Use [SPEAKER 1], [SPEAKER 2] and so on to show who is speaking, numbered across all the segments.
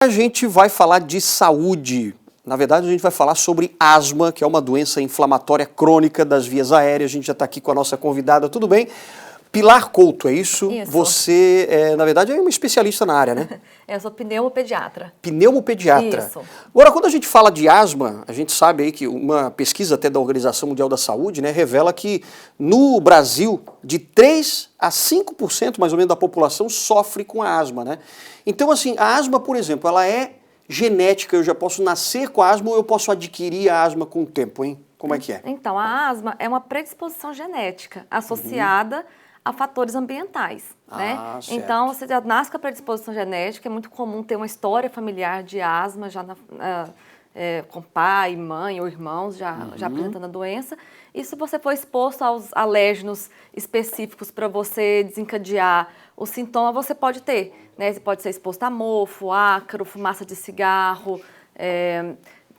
[SPEAKER 1] a gente vai falar de saúde. Na verdade, a gente vai falar sobre asma, que é uma doença inflamatória crônica das vias aéreas. A gente já está aqui com a nossa convidada, tudo bem? Pilar Couto, é isso?
[SPEAKER 2] Isso.
[SPEAKER 1] Você, na verdade, é uma especialista na área, né?
[SPEAKER 2] Eu sou pneumopediatra.
[SPEAKER 1] Pneumopediatra.
[SPEAKER 2] Isso.
[SPEAKER 1] Agora, quando a gente fala de asma, a gente sabe aí que uma pesquisa até da Organização Mundial da Saúde, né, revela que no Brasil, de 3 a 5% mais ou menos da população sofre com a asma, né? Então, assim, a asma, por exemplo, ela é genética, eu já posso nascer com a asma ou eu posso adquirir a asma com o tempo, hein? Como é que é?
[SPEAKER 2] Então, a asma é uma predisposição genética associada a fatores ambientais, né?
[SPEAKER 1] Certo.
[SPEAKER 2] Então, você já nasce com a predisposição genética, é muito comum ter uma história familiar de asma já com pai, mãe ou irmãos já apresentando a doença. E se você for exposto aos alérgenos específicos para você desencadear o sintoma, você pode ter, né? Você pode ser exposto a mofo, ácaro, fumaça de cigarro,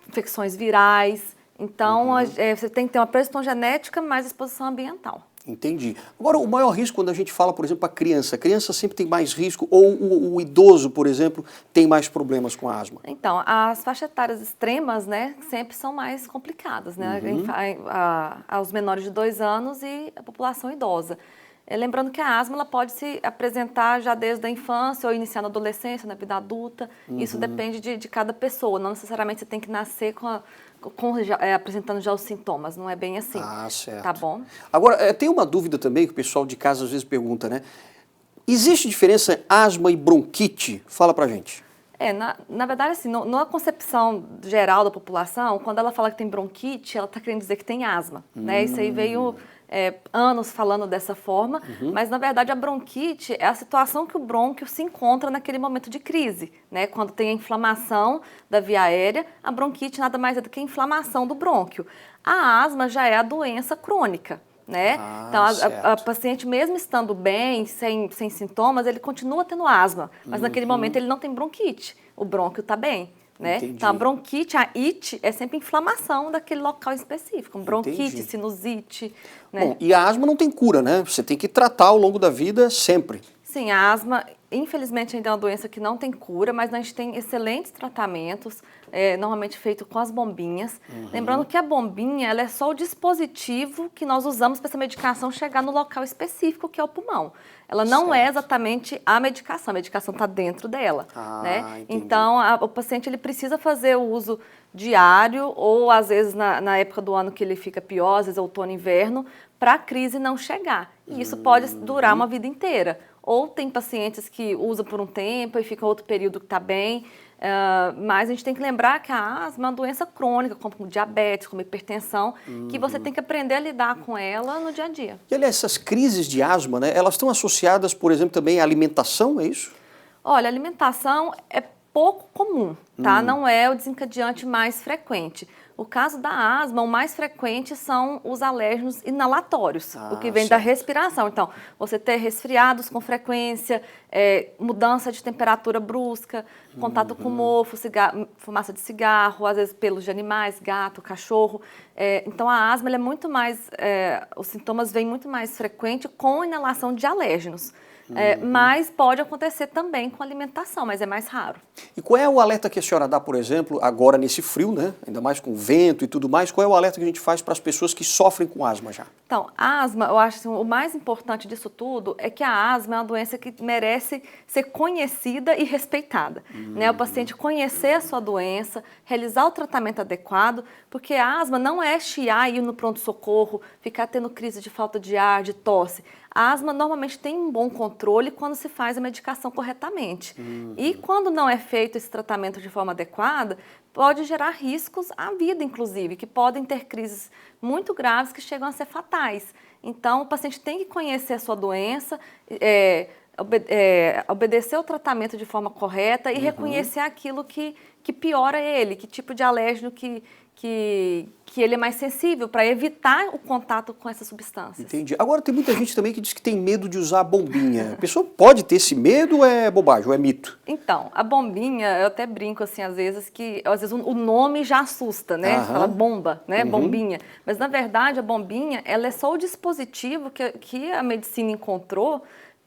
[SPEAKER 2] infecções virais. Então, você tem que ter uma predisposição genética mais exposição ambiental.
[SPEAKER 1] Entendi. Agora, o maior risco quando a gente fala, por exemplo, a criança sempre tem mais risco, ou o idoso, por exemplo, tem mais problemas com a asma?
[SPEAKER 2] Então, as faixas etárias extremas, né, sempre são mais complicadas, né, aos menores de 2 anos e a população idosa. Lembrando que a asma ela pode se apresentar já desde a infância ou iniciar na adolescência, na vida adulta. Isso depende de cada pessoa, não necessariamente você tem que nascer apresentando já os sintomas, não é bem assim.
[SPEAKER 1] Ah, certo.
[SPEAKER 2] Tá bom?
[SPEAKER 1] Agora, tem uma dúvida também que o pessoal de casa às vezes pergunta, né? Existe diferença entre asma e bronquite? Fala pra gente.
[SPEAKER 2] Na verdade, assim, na concepção geral da população, quando ela fala que tem bronquite, ela está querendo dizer que tem asma, né? Isso aí veio anos falando dessa forma, mas na verdade a bronquite é a situação que o brônquio se encontra naquele momento de crise, né? Quando tem a inflamação da via aérea, a bronquite nada mais é do que a inflamação do brônquio. A asma já é a doença crônica, né? Então, a paciente, mesmo estando bem, sem sintomas, ele continua tendo asma, mas naquele momento ele não tem bronquite, o brônquio está bem, né?
[SPEAKER 1] Entendi.
[SPEAKER 2] Então, a bronquite, a ite, é sempre inflamação daquele local específico, bronquite,
[SPEAKER 1] Entendi.
[SPEAKER 2] Sinusite, né?
[SPEAKER 1] Bom, e a asma não tem cura, né? Você tem que tratar ao longo da vida sempre.
[SPEAKER 2] Sim, a asma, infelizmente, ainda é uma doença que não tem cura, mas a gente tem excelentes tratamentos, normalmente feito com as bombinhas. Lembrando que a bombinha ela é só o dispositivo que nós usamos para essa medicação chegar no local específico, que é o pulmão. Ela não é exatamente a medicação está dentro dela, né?
[SPEAKER 1] Entendi.
[SPEAKER 2] Então, o paciente ele precisa fazer o uso diário ou, às vezes, na época do ano que ele fica pior, às vezes outono e inverno, para a crise não chegar. E isso pode durar uma vida inteira. Ou tem pacientes que usam por um tempo e fica outro período que está bem, mas a gente tem que lembrar que a asma é uma doença crônica, como diabetes, como hipertensão, que você tem que aprender a lidar com ela no dia a dia.
[SPEAKER 1] E, aliás, essas crises de asma, né, elas estão associadas, por exemplo, também à alimentação, é isso?
[SPEAKER 2] Olha, a alimentação é pouco comum, tá? Não é o desencadeante mais frequente. O caso da asma, o mais frequente são os alérgenos inalatórios, o que vem da respiração. Então, você ter resfriados com frequência, mudança de temperatura brusca, contato com mofo, fumaça de cigarro, às vezes pelos de animais, gato, cachorro. Então, a asma ela é muito mais, os sintomas vêm muito mais frequente com inalação de alérgenos. Mas pode acontecer também com alimentação, mas é mais raro.
[SPEAKER 1] E qual é o alerta que a senhora dá, por exemplo, agora nesse frio, né? Ainda mais com vento e tudo mais, qual é o alerta que a gente faz para as pessoas que sofrem com asma já?
[SPEAKER 2] Então, a asma, eu acho que o mais importante disso tudo é que a asma é uma doença que merece ser conhecida e respeitada. Né? O paciente conhecer a sua doença, realizar o tratamento adequado, porque a asma não é chiar e ir no pronto-socorro, ficar tendo crise de falta de ar, de tosse. A asma normalmente tem um bom controle quando se faz a medicação corretamente. E quando não é feito esse tratamento de forma adequada, pode gerar riscos à vida, inclusive, que podem ter crises muito graves que chegam a ser fatais. Então, o paciente tem que conhecer a sua doença, obedecer o tratamento de forma correta e reconhecer aquilo que piora ele, que tipo de alérgeno que ele é mais sensível, para evitar o contato com essas substâncias.
[SPEAKER 1] Entendi. Agora, tem muita gente também que diz que tem medo de usar a bombinha. A pessoa pode ter esse medo ou é bobagem, ou é mito?
[SPEAKER 2] Então, a bombinha, eu até brinco assim, às vezes o nome já assusta, né? Você fala bomba, né? Bombinha. Mas, na verdade, a bombinha, ela é só o dispositivo que a medicina encontrou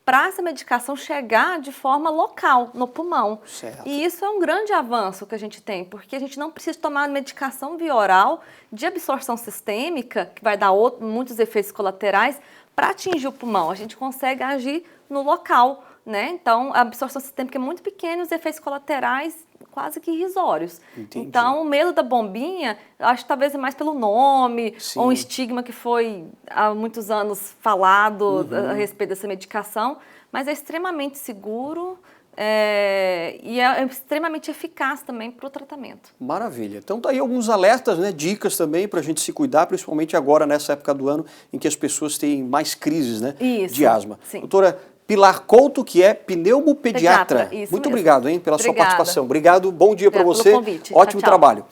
[SPEAKER 2] para essa medicação chegar de forma local, no pulmão.
[SPEAKER 1] Certo.
[SPEAKER 2] E isso é um grande avanço que a gente tem, porque a gente não precisa tomar medicação via oral de absorção sistêmica, que vai dar muitos efeitos colaterais, para atingir o pulmão. A gente consegue agir no local, né? Então, a absorção sistêmica é muito pequena e os efeitos colaterais quase que irrisórios.
[SPEAKER 1] Entendi.
[SPEAKER 2] Então, o medo da bombinha, acho que talvez é mais pelo nome,
[SPEAKER 1] Sim.
[SPEAKER 2] ou um estigma que foi há muitos anos falado a respeito dessa medicação, mas é extremamente seguro e é extremamente eficaz também para o tratamento.
[SPEAKER 1] Maravilha. Então tá aí alguns alertas, né, dicas também para a gente se cuidar, principalmente agora nessa época do ano em que as pessoas têm mais crises, né,
[SPEAKER 2] Isso,
[SPEAKER 1] de asma.
[SPEAKER 2] sim.
[SPEAKER 1] Doutora Pilar Couto, que é pneumopediatra.
[SPEAKER 2] Isso
[SPEAKER 1] Muito
[SPEAKER 2] mesmo.
[SPEAKER 1] obrigado, hein, pela sua
[SPEAKER 2] Obrigada.
[SPEAKER 1] participação. Obrigado, bom dia para
[SPEAKER 2] Obrigada
[SPEAKER 1] você.
[SPEAKER 2] pelo convite.
[SPEAKER 1] Ótimo
[SPEAKER 2] Tchau, tchau.
[SPEAKER 1] trabalho.